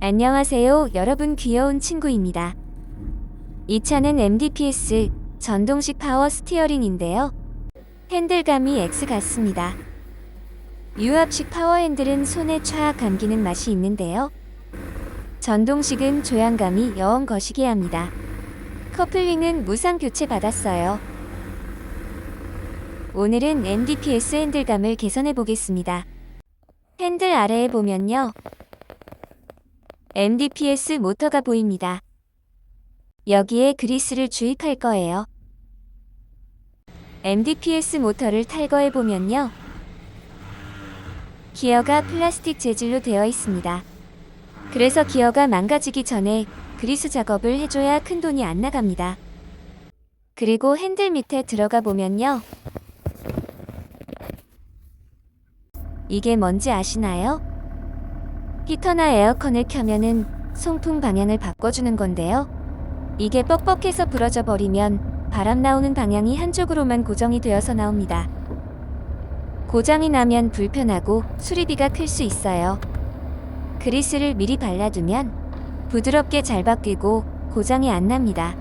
안녕하세요, 여러분. 귀여운 친구입니다. 이 차는 MDPS 전동식 파워 스티어링인데요. 핸들감이 X 같습니다. 유압식 파워 핸들은 손에 촥 감기는 맛이 있는데요. 전동식은 조향감이 영 거시기해 합니다. 커플링은 무상 교체 받았어요. 오늘은 MDPS 핸들감을 개선해 보겠습니다. 핸들 아래에 보면요, MDPS 모터가 보입니다. 여기에 그리스를 주입할 거예요. MDPS 모터를 탈거해 보면요, 기어가 플라스틱 재질로 되어 있습니다. 그래서 기어가 망가지기 전에 그리스 작업을 해줘야 큰돈이 안 나갑니다. 그리고 핸들 밑에 들어가 보면요, 이게 뭔지 아시나요? 히터나 에어컨을 켜면은 송풍 방향을 바꿔주는 건데요. 이게 뻑뻑해서 부러져 버리면 바람 나오는 방향이 한쪽으로만 고정이 되어서 나옵니다. 고장이 나면 불편하고 수리비가 클 수 있어요. 그리스를 미리 발라두면 부드럽게 잘 바뀌고 고장이 안 납니다.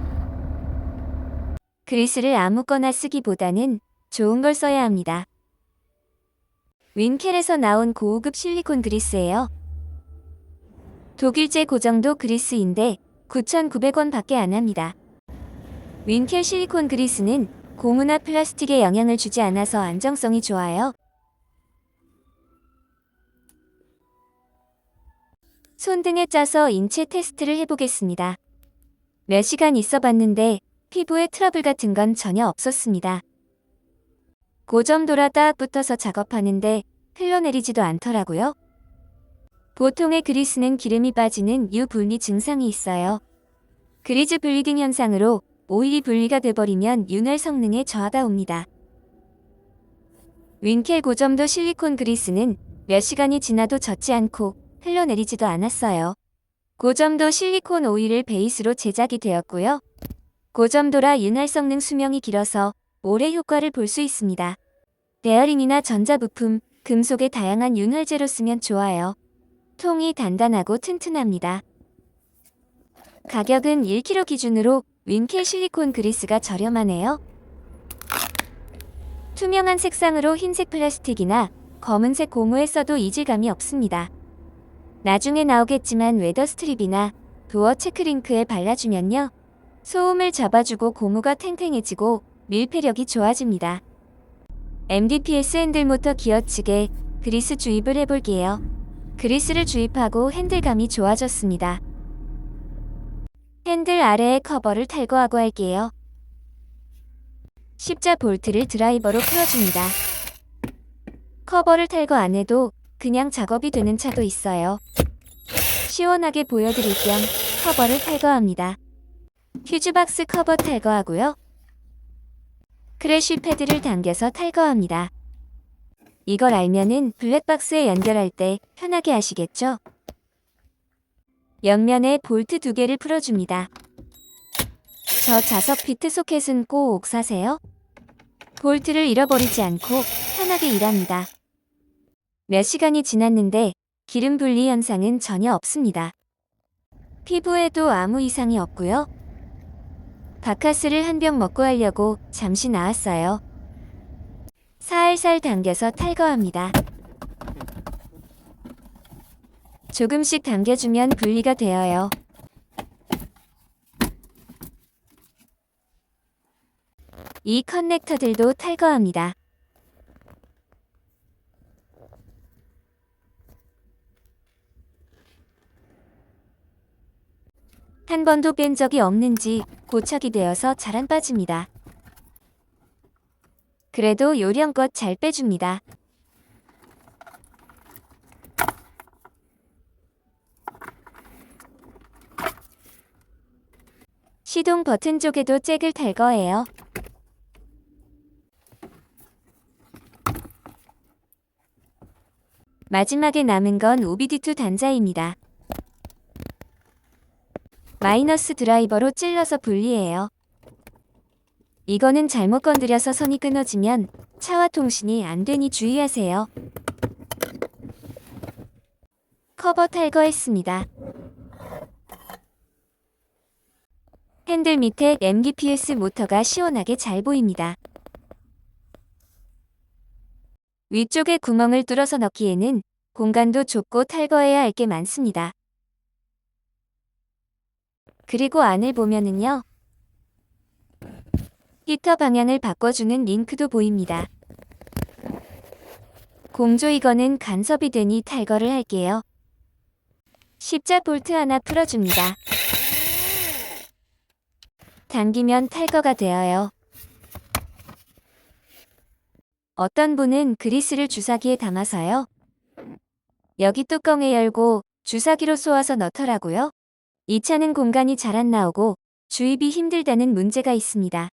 그리스를 아무거나 쓰기보다는 좋은 걸 써야 합니다. 윈켈에서 나온 고급 실리콘 그리스예요. 독일제 고정도 그리스인데 9,900원 밖에 안 합니다. 윈켈 실리콘 그리스는 고무나 플라스틱에 영향을 주지 않아서 안정성이 좋아요. 손등에 짜서 인체 테스트를 해보겠습니다. 몇 시간 있어 봤는데 피부에 트러블 같은 건 전혀 없었습니다. 고점도라 딱 붙어서 작업하는데 흘러내리지도 않더라고요. 보통의 그리스는 기름이 빠지는 유분리 증상이 있어요. 그리즈 블리딩 현상으로 오일이 분리가 돼버리면 윤활 성능에 저하가 옵니다. 윈켈 고점도 실리콘 그리스는 몇 시간이 지나도 젖지 않고 흘러내리지도 않았어요. 고점도 실리콘 오일을 베이스로 제작이 되었고요. 고점도라 윤활 성능 수명이 길어서 오래 효과를 볼 수 있습니다. 베어링이나 전자부품, 금속의 다양한 윤활제로 쓰면 좋아요. 통이 단단하고 튼튼합니다. 가격은 1kg 기준으로 윈켈 실리콘 그리스가 저렴하네요. 투명한 색상으로 흰색 플라스틱이나 검은색 고무에 써도 이질감이 없습니다. 나중에 나오겠지만 웨더 스트립이나 도어 체크링크에 발라주면요, 소음을 잡아주고 고무가 탱탱해지고 밀폐력이 좋아집니다. MDPS 핸들모터 기어 측에 그리스 주입을 해볼게요. 그리스를 주입하고 핸들감이 좋아졌습니다. 핸들 아래의 커버를 탈거하고 할게요. 십자 볼트를 드라이버로 풀어줍니다. 커버를 탈거 안 해도 그냥 작업이 되는 차도 있어요. 시원하게 보여드릴 겸 커버를 탈거합니다. 휴즈박스 커버 탈거하고요. 크래쉬 패드를 당겨서 탈거합니다. 이걸 알면은 블랙박스에 연결할 때 편하게 하시겠죠? 옆면에 볼트 2개를 풀어줍니다. 저 자석 비트 소켓은 꼭 사세요. 볼트를 잃어버리지 않고 편하게 일합니다. 몇 시간이 지났는데 기름 분리 현상은 전혀 없습니다. 피부에도 아무 이상이 없고요. 바카스를 한 병 먹고 하려고 잠시 나왔어요. 살살 당겨서 탈거합니다. 조금씩 당겨주면 분리가 되어요. 이 커넥터들도 탈거합니다. 한 번도 뺀 적이 없는지 고착이 되어서 잘 안 빠집니다. 그래도 요령껏 잘 빼줍니다. 시동 버튼 쪽에도 잭을 탈거해요. 마지막에 남은 건 OBD2 단자입니다. 마이너스 드라이버로 찔러서 분리해요. 이거는 잘못 건드려서 선이 끊어지면 차와 통신이 안 되니 주의하세요. 커버 탈거했습니다. 핸들 밑에 MDPS 모터가 시원하게 잘 보입니다. 위쪽에 구멍을 뚫어서 넣기에는 공간도 좁고 탈거해야 할 게 많습니다. 그리고 안을 보면은요. 히터 방향을 바꿔주는 링크도 보입니다. 공조 이거는 간섭이 되니 탈거를 할게요. 십자 볼트 하나 풀어줍니다. 당기면 탈거가 되어요. 어떤 분은 그리스를 주사기에 담아서요. 여기 뚜껑을 열고 주사기로 쏘아서 넣더라고요. 이 차는 공간이 잘 안 나오고 주입이 힘들다는 문제가 있습니다.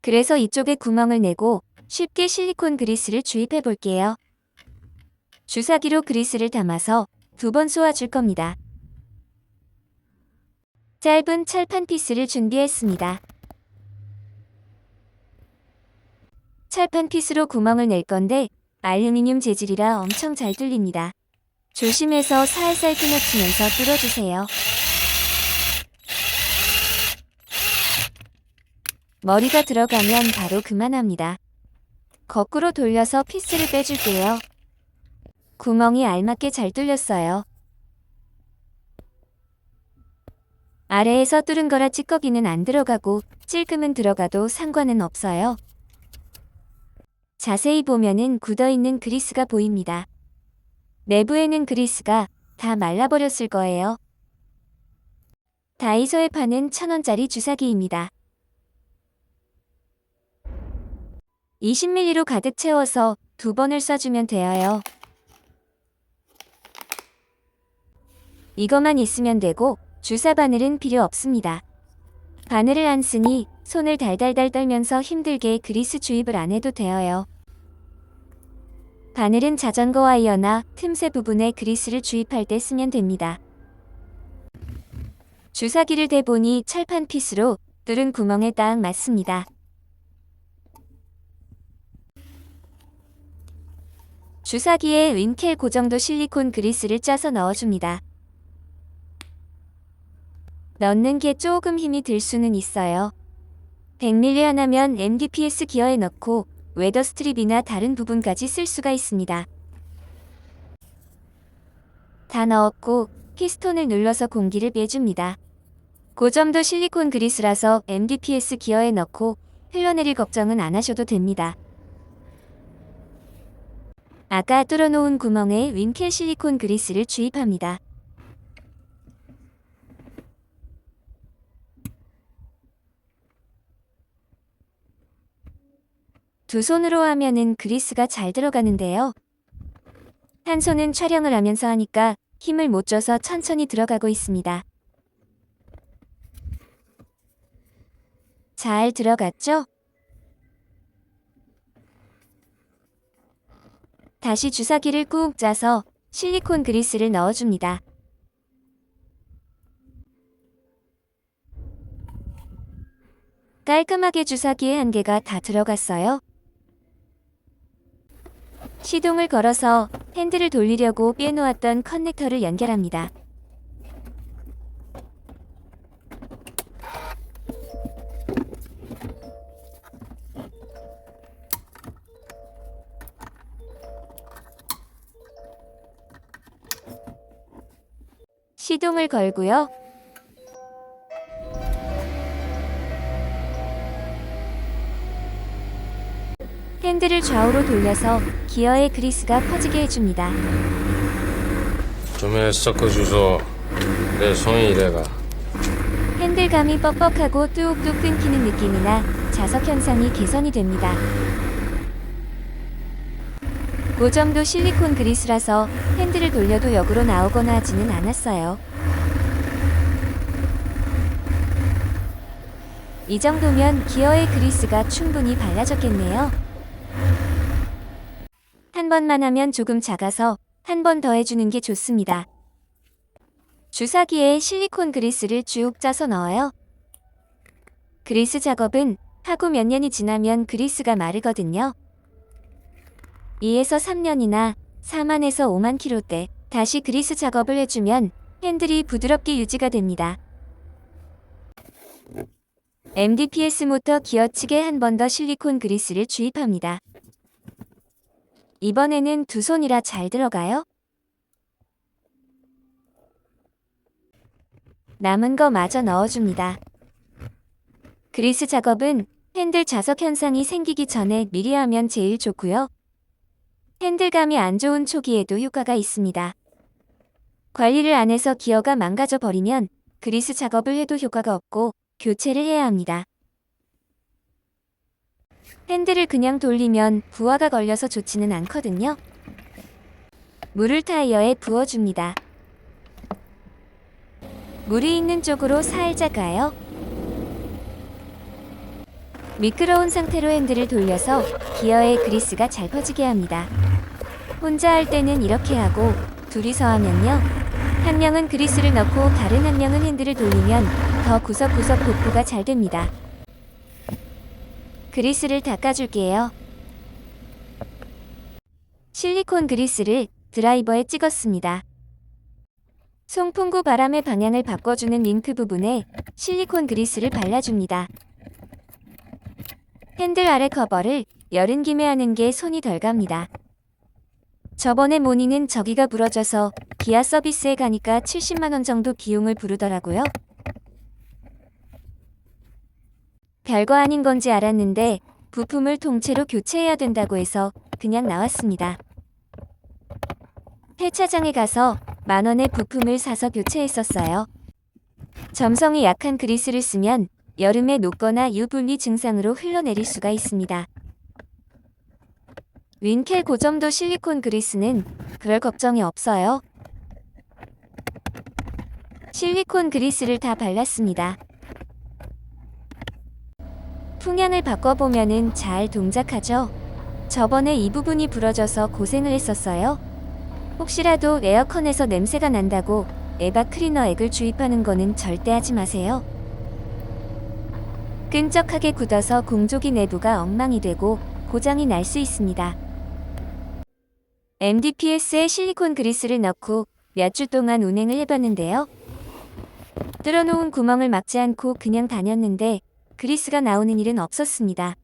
그래서 이쪽에 구멍을 내고 쉽게 실리콘 그리스를 주입해 볼게요. 주사기로 그리스를 담아서 2번 쏘아줄 겁니다. 짧은 철판 피스를 준비했습니다. 철판 피스로 구멍을 낼 건데 알루미늄 재질이라 엄청 잘 뚫립니다. 조심해서 살살 끊어치면서 뚫어주세요. 머리가 들어가면 바로 그만합니다. 거꾸로 돌려서 피스를 빼줄게요. 구멍이 알맞게 잘 뚫렸어요. 아래에서 뚫은 거라 찌꺼기는 안 들어가고 찔끔은 들어가도 상관은 없어요. 자세히 보면은 굳어있는 그리스가 보입니다. 내부에는 그리스가 다 말라버렸을 거예요. 다이소에 파는 1,000원짜리 주사기입니다. 20ml로 가득 채워서 2번을 쏴주면 되어요. 이것만 있으면 되고 주사 바늘은 필요 없습니다. 바늘을 안 쓰니 손을 달달달 떨면서 힘들게 그리스 주입을 안 해도 되어요. 바늘은 자전거 와이어나 틈새 부분에 그리스를 주입할 때 쓰면 됩니다. 주사기를 대보니 철판 피스로 뚫은 구멍에 딱 맞습니다. 주사기에 윈켈 고정도 실리콘 그리스를 짜서 넣어줍니다. 넣는 게 조금 힘이 들 수는 있어요. 100mm 하나면 MDPS 기어에 넣고 웨더 스트립이나 다른 부분까지 쓸 수가 있습니다. 다 넣었고 피스톤을 눌러서 공기를 빼줍니다. 고점도 실리콘 그리스라서 MDPS 기어에 넣고 흘러내릴 걱정은 안 하셔도 됩니다. 아까 뚫어놓은 구멍에 윈켈 실리콘 그리스를 주입합니다. 두 손으로 하면은 그리스가 잘 들어가는데요. 한 손은 촬영을 하면서 하니까 힘을 못 줘서 천천히 들어가고 있습니다. 잘 들어갔죠? 다시 주사기를 꾹 짜서 실리콘 그리스를 넣어줍니다. 깔끔하게 주사기에 한 개가 다 들어갔어요. 시동을 걸어서 핸들을 돌리려고 빼놓았던 커넥터를 연결합니다. 시동을 걸고요. 핸들을 좌우로 돌려서 기어의 그리스가 퍼지게 해줍니다. 좀 섞어 주소. 내 손이 이래가. 핸들감이 뻑뻑하고 뚝뚝 끊기는 느낌이나 자석 현상이 개선이 됩니다. 고정도 실리콘 그리스라서 핸들을 돌려도 역으로 나오거나 하지는 않았어요. 이 정도면 기어의 그리스가 충분히 발라졌겠네요. 한 번만 하면 조금 작아서 한 번 더 해주는 게 좋습니다. 주사기에 실리콘 그리스를 쭉 짜서 넣어요. 그리스 작업은 하고 몇 년이 지나면 그리스가 마르거든요. 2에서 3년이나 4만에서 5만 킬로대 다시 그리스 작업을 해주면 핸들이 부드럽게 유지가 됩니다. MDPS 모터 기어측에 한 번 더 실리콘 그리스를 주입합니다. 이번에는 두 손이라 잘 들어가요. 남은 거 마저 넣어줍니다. 그리스 작업은 핸들 자석 현상이 생기기 전에 미리 하면 제일 좋고요. 핸들감이 안 좋은 초기에도 효과가 있습니다. 관리를 안 해서 기어가 망가져 버리면 그리스 작업을 해도 효과가 없고 교체를 해야 합니다. 핸들을 그냥 돌리면 부하가 걸려서 좋지는 않거든요. 물을 타이어에 부어줍니다. 물이 있는 쪽으로 살짝 가요. 미끄러운 상태로 핸들을 돌려서 기어에 그리스가 잘 퍼지게 합니다. 혼자 할 때는 이렇게 하고 둘이서 하면요. 한 명은 그리스를 넣고 다른 한 명은 핸들을 돌리면 더 구석구석 복구가 잘 됩니다. 그리스를 닦아줄게요. 실리콘 그리스를 드라이버에 찍었습니다. 송풍구 바람의 방향을 바꿔주는 링크 부분에 실리콘 그리스를 발라줍니다. 핸들 아래 커버를 여른 김에 하는 게 손이 덜 갑니다. 저번에 모니는 저기가 부러져서 기아 서비스에 가니까 70만 원 정도 비용을 부르더라고요. 별거 아닌 건지 알았는데 부품을 통째로 교체해야 된다고 해서 그냥 나왔습니다. 폐차장에 가서 10,000원에 부품을 사서 교체했었어요. 점성이 약한 그리스를 쓰면 여름에 녹거나 유분리 증상으로 흘러내릴 수가 있습니다. 윈켈 고점도 실리콘 그리스는 그럴 걱정이 없어요. 실리콘 그리스를 다 발랐습니다. 풍향을 바꿔보면은 잘 동작하죠? 저번에 이 부분이 부러져서 고생을 했었어요. 혹시라도 에어컨에서 냄새가 난다고 에바 클리너 액을 주입하는 거는 절대 하지 마세요. 끈적하게 굳어서 공조기 내부가 엉망이 되고 고장이 날 수 있습니다. MDPS에 실리콘 그리스를 넣고 몇 주 동안 운행을 해봤는데요. 뚫어놓은 구멍을 막지 않고 그냥 다녔는데 그리스가 나오는 일은 없었습니다.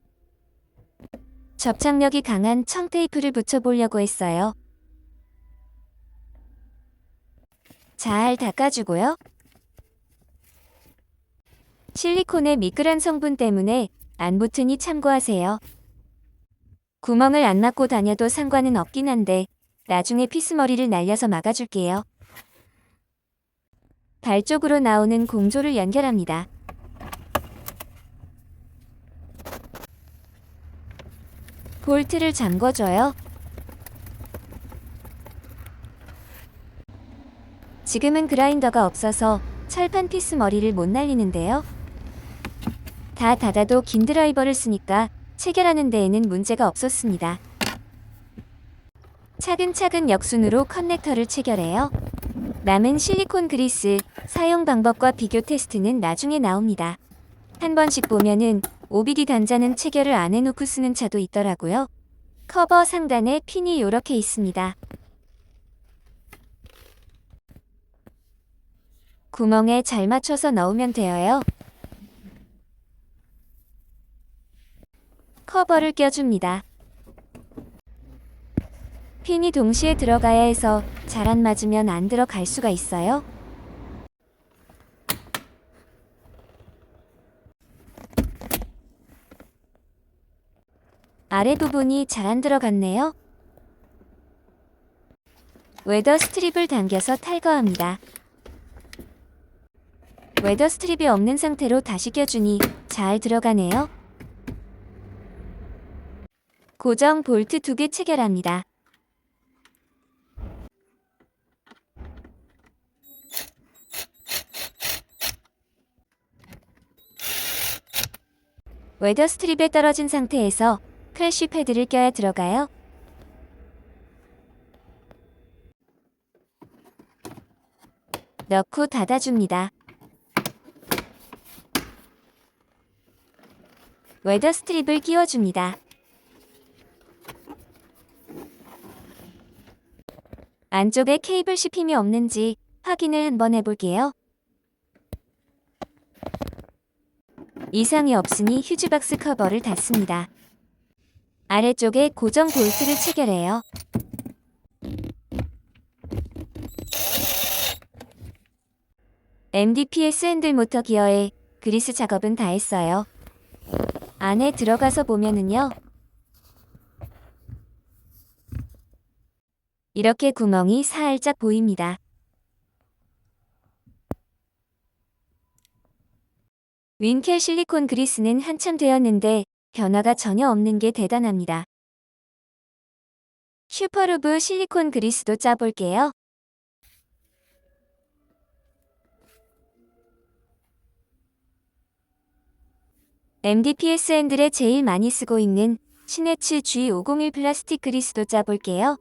접착력이 강한 청테이프를 붙여보려고 했어요. 잘 닦아주고요. 실리콘의 미끌한 성분 때문에 안 붙으니 참고하세요. 구멍을 안 막고 다녀도 상관은 없긴 한데 나중에 피스머리를 날려서 막아줄게요. 발 쪽으로 나오는 공조를 연결합니다. 볼트를 잠궈줘요. 지금은 그라인더가 없어서 철판 피스머리를 못 날리는데요. 다 닫아도 긴 드라이버를 쓰니까 체결하는 데에는 문제가 없었습니다. 차근차근 역순으로 커넥터를 체결해요. 남은 실리콘 그리스 사용 방법과 비교 테스트는 나중에 나옵니다. 한 번씩 보면은 OBD 단자는 체결을 안 해놓고 쓰는 차도 있더라고요. 커버 상단에 핀이 요렇게 있습니다. 구멍에 잘 맞춰서 넣으면 되어요. 커버를 껴줍니다. 핀이 동시에 들어가야 해서 잘 안 맞으면 안 들어갈 수가 있어요. 아래 부분이 잘 안 들어갔네요. 웨더 스트립을 당겨서 탈거합니다. 웨더 스트립이 없는 상태로 다시 껴주니 잘 들어가네요. 고정 볼트 2개 체결합니다. 웨더 스트립에 떨어진 상태에서 크래쉬 패드를 껴야 들어가요. 넣고 닫아줍니다. 웨더 스트립을 끼워줍니다. 안쪽에 케이블 씹힘이 없는지 확인을 한번 해볼게요. 이상이 없으니 휴즈박스 커버를 닫습니다. 아래쪽에 고정 볼트를 체결해요. MDPS 핸들 모터 기어에 그리스 작업은 다 했어요. 안에 들어가서 보면은요. 이렇게 구멍이 살짝 보입니다. 윈켈 실리콘 그리스는 한참 되었는데 변화가 전혀 없는 게 대단합니다. 슈퍼루브 실리콘 그리스도 짜볼게요. MDPS 핸들에 제일 많이 쓰고 있는 시네츠 G501 플라스틱 그리스도 짜볼게요.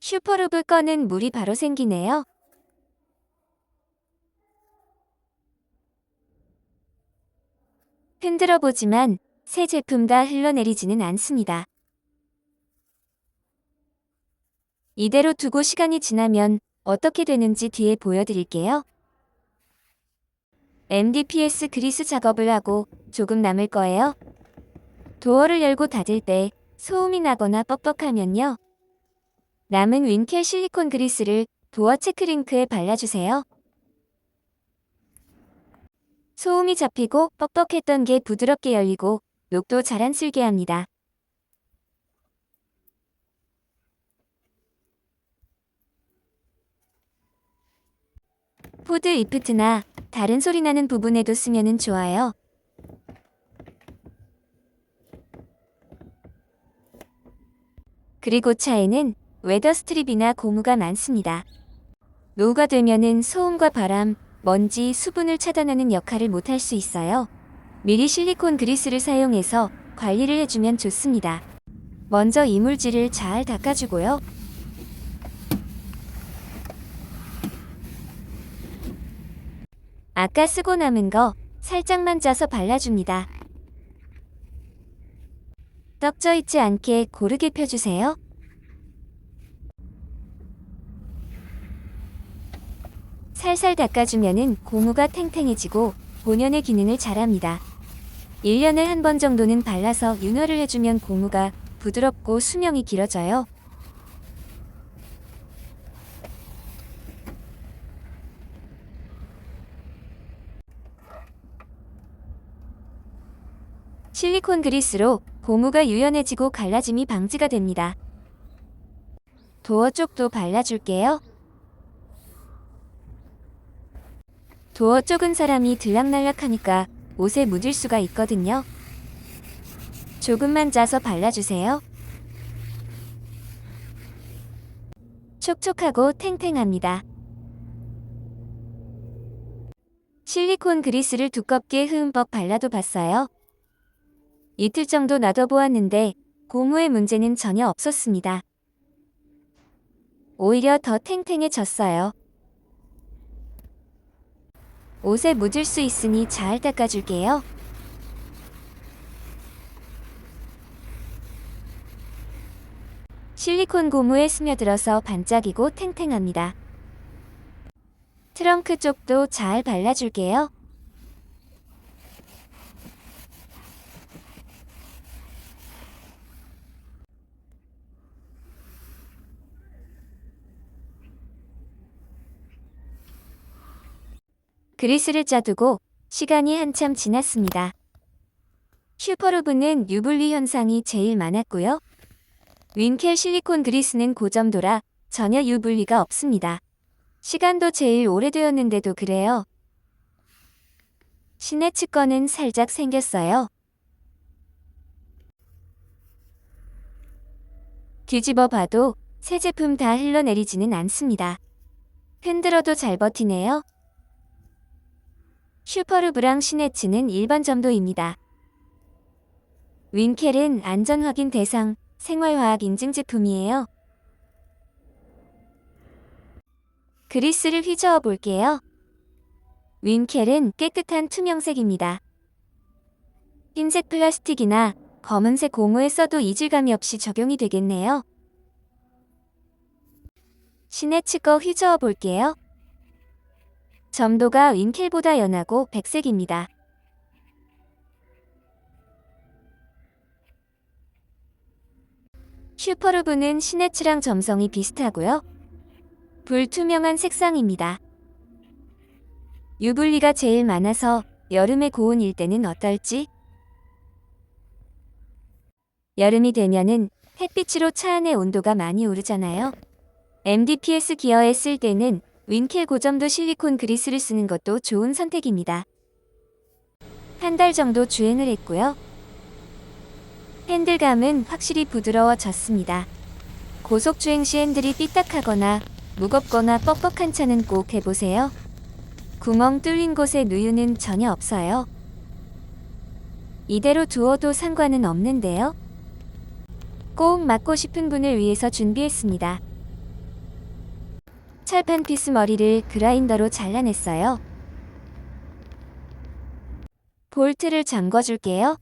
슈퍼루브 꺼는 물이 바로 생기네요. 흔들어 보지만 새 제품 다 흘러내리지는 않습니다. 이대로 두고 시간이 지나면 어떻게 되는지 뒤에 보여드릴게요. MDPS 그리스 작업을 하고 조금 남을 거예요. 도어를 열고 닫을 때 소음이 나거나 뻑뻑하면요. 남은 윈켈 실리콘 그리스를 도어 체크링크에 발라주세요. 소음이 잡히고 뻑뻑했던 게 부드럽게 열리고 녹도 잘 안 쓸게 합니다. 포드 이프트나 다른 소리 나는 부분에도 쓰면은 좋아요. 그리고 차에는 웨더 스트립이나 고무가 많습니다. 노후가 되면은 소음과 바람, 먼지, 수분을 차단하는 역할을 못할 수 있어요. 미리 실리콘 그리스를 사용해서 관리를 해주면 좋습니다. 먼저 이물질을 잘 닦아주고요. 아까 쓰고 남은 거 살짝만 짜서 발라줍니다. 떡져 있지 않게 고르게 펴주세요. 살살 닦아주면은 고무가 탱탱해지고 본연의 기능을 잘합니다. 1년에 한 번 정도는 발라서 윤활을 해주면 고무가 부드럽고 수명이 길어져요. 실리콘 그리스로 고무가 유연해지고 갈라짐이 방지가 됩니다. 도어 쪽도 발라줄게요. 도어 쪽은 사람이 들락날락하니까 옷에 묻을 수가 있거든요. 조금만 짜서 발라주세요. 촉촉하고 탱탱합니다. 실리콘 그리스를 두껍게 흠뻑 발라도 봤어요. 이틀 정도 놔둬보았는데 고무의 문제는 전혀 없었습니다. 오히려 더 탱탱해졌어요. 옷에 묻을 수 있으니 잘 닦아줄게요. 실리콘 고무에 스며들어서 반짝이고 탱탱합니다. 트렁크 쪽도 잘 발라줄게요. 그리스를 짜두고 시간이 한참 지났습니다. 슈퍼루브는 유분리 현상이 제일 많았고요. 윈켈 실리콘 그리스는 고점도라 전혀 유분리가 없습니다. 시간도 제일 오래되었는데도 그래요. 시네츠 거는 살짝 생겼어요. 뒤집어 봐도 새 제품 다 흘러내리지는 않습니다. 흔들어도 잘 버티네요. 슈퍼루브랑 시네츠는 일반 점도입니다. 윈켈은 안전확인 대상 생활화학 인증 제품이에요. 그리스를 휘저어 볼게요. 윈켈은 깨끗한 투명색입니다. 흰색 플라스틱이나 검은색 고무에 써도 이질감이 없이 적용이 되겠네요. 시네츠 거 휘저어 볼게요. 점도가 윈켈보다 연하고 백색입니다. 슈퍼루브는 시네츠랑 점성이 비슷하고요. 불투명한 색상입니다. 유불리가 제일 많아서 여름에 고온일 때는 어떨지? 여름이 되면은 햇빛으로 차 안의 온도가 많이 오르잖아요. MDPS 기어에 쓸 때는 윈켈 고점도 실리콘 그리스를 쓰는 것도 좋은 선택입니다. 한 달 정도 주행을 했고요. 핸들감은 확실히 부드러워졌습니다. 고속주행 시 핸들이 삐딱하거나 무겁거나 뻑뻑한 차는 꼭 해보세요. 구멍 뚫린 곳에 누유는 전혀 없어요. 이대로 두어도 상관은 없는데요. 꼭 맞고 싶은 분을 위해서 준비했습니다. 철판 피스 머리를 그라인더로 잘라냈어요. 볼트를 잠궈줄게요.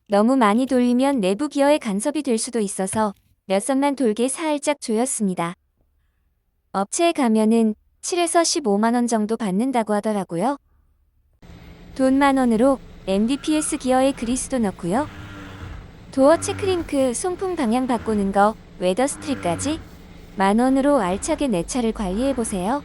너무 많이 돌리면 내부 기어에 간섭이 될 수도 있어서 몇 선만 돌게 살짝 조였습니다. 업체에 가면은 7에서 15만 원 정도 받는다고 하더라고요. 돈 10,000원으로 MDPS 기어에 그리스도 넣고요. 도어 체크링크, 송풍 방향 바꾸는 거, 웨더 스트립까지 10,000원으로 알차게 내 차를 관리해보세요.